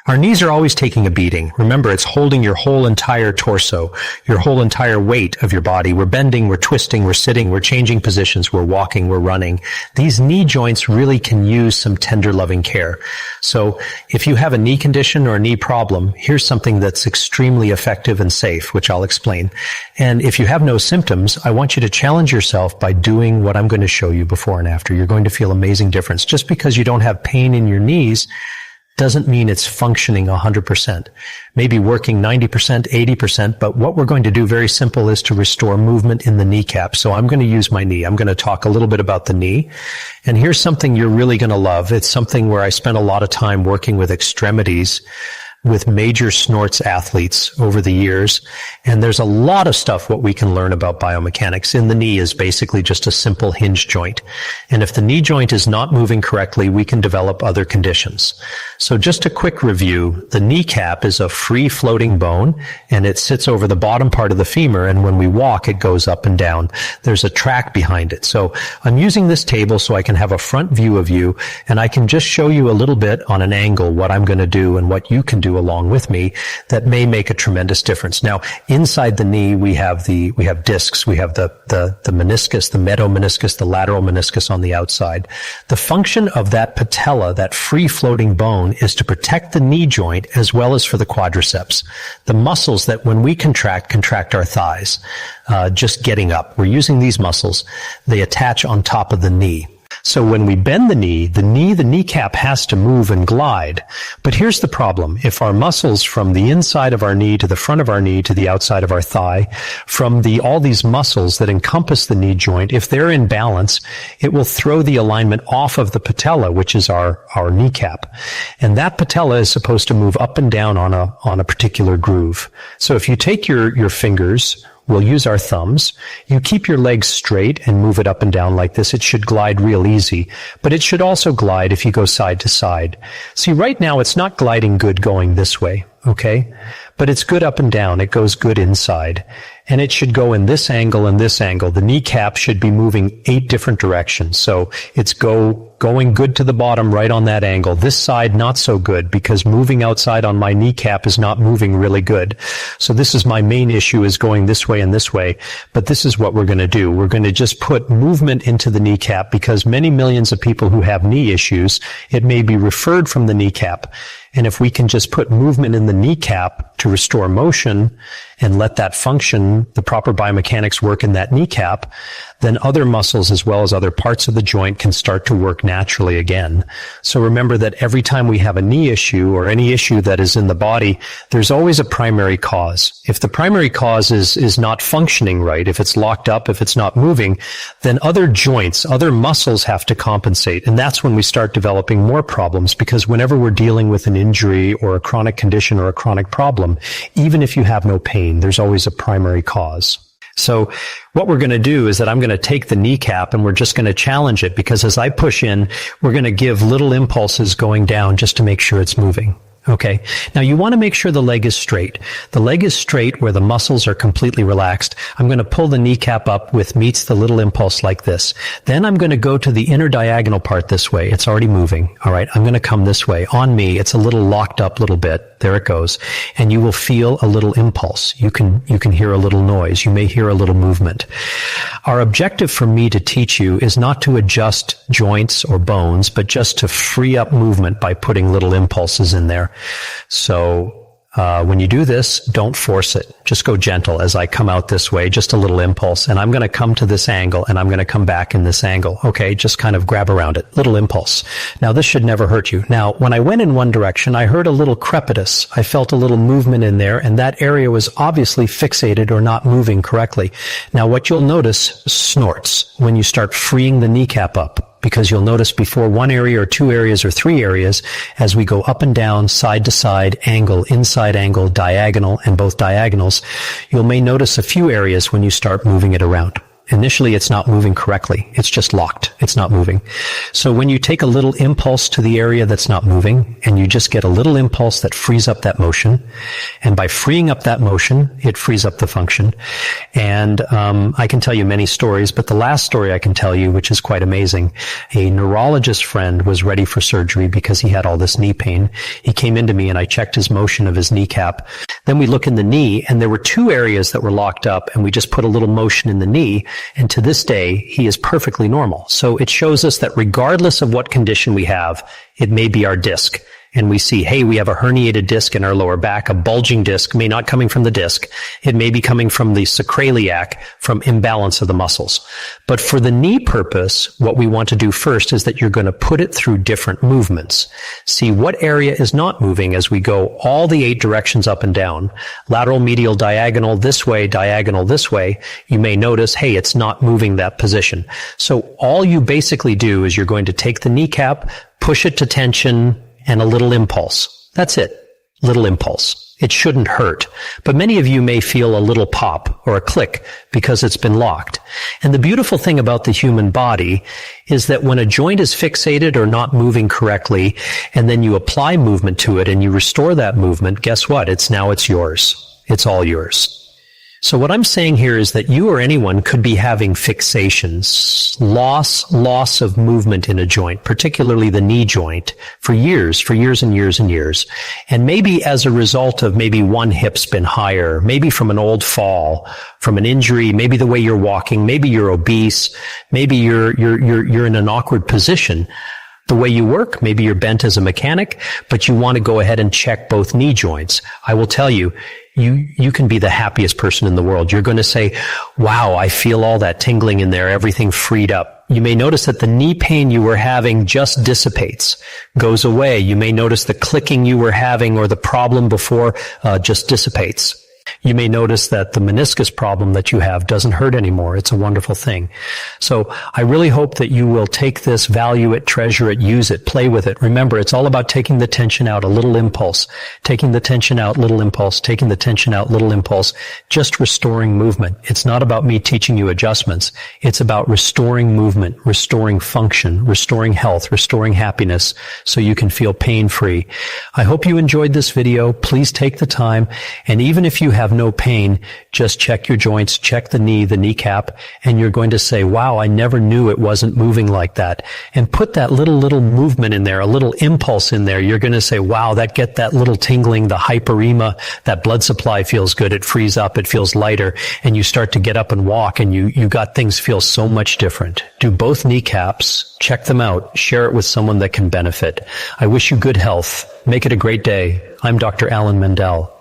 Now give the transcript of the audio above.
Our knees are always taking a beating. Remember, it's holding your whole entire torso, your whole entire weight of your body. We're bending, we're twisting, we're sitting, we're changing positions, we're walking, we're running. These knee joints really can use some tender, loving care. So if you have a knee condition or a knee problem, here's something that's extremely effective and safe, which I'll explain. And if you have no symptoms, I want you to challenge yourself by doing what I'm going to show you before and after. You're going to feel amazing difference. Just because you don't have pain in your knees doesn't mean it's functioning 100%. Maybe working 90%, 80%, but what we're going to do, very simple, is to restore movement in the kneecap. So I'm going to use my knee. I'm going to talk a little bit about the knee. And here's something you're really going to love. It's something where I spent a lot of time working with extremities with major snorts athletes over the years. And there's a lot of stuff what we can learn about biomechanics. In the knee is basically just a simple hinge joint. And if the knee joint is not moving correctly, we can develop other conditions. So just a quick review. The kneecap is a free floating bone and it sits over the bottom part of the femur. And when we walk, it goes up and down. There's a track behind it. So I'm using this table so I can have a front view of you and I can just show you a little bit on an angle what I'm going to do and what you can do along with me that may make a tremendous difference. Now, inside the knee, we have discs, we have the meniscus, the metameniscus, the lateral meniscus on the outside. The function of that patella, that free floating bone, is to protect the knee joint as well as for the quadriceps. The muscles that when we contract our thighs, just getting up. We're using these muscles. They attach on top of the knee. So when we bend the kneecap has to move and glide. But here's the problem. If our muscles from the inside of our knee to the front of our knee to the outside of our thigh, from all these muscles that encompass the knee joint, if they're in balance, it will throw the alignment off of the patella, which is our kneecap. And that patella is supposed to move up and down on a particular groove. So if you take your fingers, we'll use our thumbs. You keep your legs straight and move it up and down like this. It should glide real easy, but it should also glide if you go side to side. See, right now it's not gliding good going this way, okay? But it's good up and down. It goes good inside. And it should go in this angle and this angle. The kneecap should be moving 8 different directions. So it's going good to the bottom right on that angle. This side, not so good because moving outside on my kneecap is not moving really good. So this is my main issue, is going this way and this way. But this is what we're going to do. We're going to just put movement into the kneecap because many millions of people who have knee issues, it may be referred from the kneecap. And if we can just put movement in the kneecap to restore motion and let that function, the proper biomechanics work in that kneecap, then other muscles as well as other parts of the joint can start to work naturally again. So remember that every time we have a knee issue or any issue that is in the body, there's always a primary cause. If the primary cause is not functioning right, if it's locked up, if it's not moving, then other joints, other muscles have to compensate. And that's when we start developing more problems, because whenever we're dealing with an injury or a chronic condition or a chronic problem, even if you have no pain, there's always a primary cause. So what we're going to do is that I'm going to take the kneecap and we're just going to challenge it, because as I push in, we're going to give little impulses going down just to make sure it's moving. Okay. Now you want to make sure the leg is straight. The leg is straight where the muscles are completely relaxed. I'm going to pull the kneecap up with meets the little impulse like this. Then I'm going to go to the inner diagonal part this way. It's already moving. All right. I'm going to come this way. On me, it's a little locked up little bit. There it goes. And you will feel a little impulse. You can hear a little noise. You may hear a little movement. Our objective for me to teach you is not to adjust joints or bones, but just to free up movement by putting little impulses in there. So when you do this, don't force it. Just go gentle as I come out this way, just a little impulse. And I'm going to come to this angle and I'm going to come back in this angle. Okay, just kind of grab around it. Little impulse. Now this should never hurt you. Now, when I went in one direction, I heard a little crepitus. I felt a little movement in there, and that area was obviously fixated or not moving correctly. Now what you'll notice, snorts, when you start freeing the kneecap up. Because you'll notice before one area or two areas or three areas, as we go up and down, side to side, angle, inside angle, diagonal, and both diagonals, you may notice a few areas when you start moving it around. Initially, it's not moving correctly. It's just locked. It's not moving. So when you take a little impulse to the area that's not moving, and you just get a little impulse that frees up that motion, and by freeing up that motion, it frees up the function. And I can tell you many stories, but the last story I can tell you, which is quite amazing, a neurologist friend was ready for surgery because he had all this knee pain. He came into me and I checked his motion of his kneecap. Then we look in the knee, and there were two areas that were locked up, and we just put a little motion in the knee. And to this day, he is perfectly normal. So it shows us that regardless of what condition we have, it may be our disc. And we see, hey, we have a herniated disc in our lower back, a bulging disc, may not coming from the disc. It may be coming from the sacroiliac, from imbalance of the muscles. But for the knee purpose, what we want to do first is that you're going to put it through different movements. See what area is not moving as we go all the 8 directions up and down. Lateral, medial, diagonal this way, diagonal this way. You may notice, hey, it's not moving that position. So all you basically do is you're going to take the kneecap, push it to tension, and a little impulse. That's it. Little impulse. It shouldn't hurt. But many of you may feel a little pop or a click because it's been locked. And the beautiful thing about the human body is that when a joint is fixated or not moving correctly, and then you apply movement to it and you restore that movement, guess what? It's yours. It's all yours. So what I'm saying here is that you or anyone could be having fixations, loss of movement in a joint, particularly the knee joint, for years and years and years. And maybe as a result of maybe one hip's been higher, maybe from an old fall, from an injury, maybe the way you're walking, maybe you're obese, maybe you're in an awkward position. The way you work, maybe you're bent as a mechanic, but you want to go ahead and check both knee joints. I will tell you, you can be the happiest person in the world. You're going to say, wow, I feel all that tingling in there, everything freed up. You may notice that the knee pain you were having just dissipates, goes away. You may notice the clicking you were having or the problem before just dissipates. You may notice that the meniscus problem that you have doesn't hurt anymore. It's a wonderful thing. So I really hope that you will take this, value it, treasure it, use it, play with it. Remember, it's all about taking the tension out, a little impulse, taking the tension out, little impulse, taking the tension out, little impulse, just restoring movement. It's not about me teaching you adjustments. It's about restoring movement, restoring function, restoring health, restoring happiness so you can feel pain-free. I hope you enjoyed this video. Please take the time, and even if you have no pain, just check your joints, check the knee, the kneecap, and you're going to say, wow, I never knew it wasn't moving like that. And put that little movement in there, a little impulse in there. You're going to say, wow, that little tingling, the hyperema, that blood supply feels good. It frees up. It feels lighter. And you start to get up and walk, and you got things feel so much different. Do both kneecaps, check them out, share it with someone that can benefit. I wish you good health. Make it a great day. I'm Dr. Alan Mendel.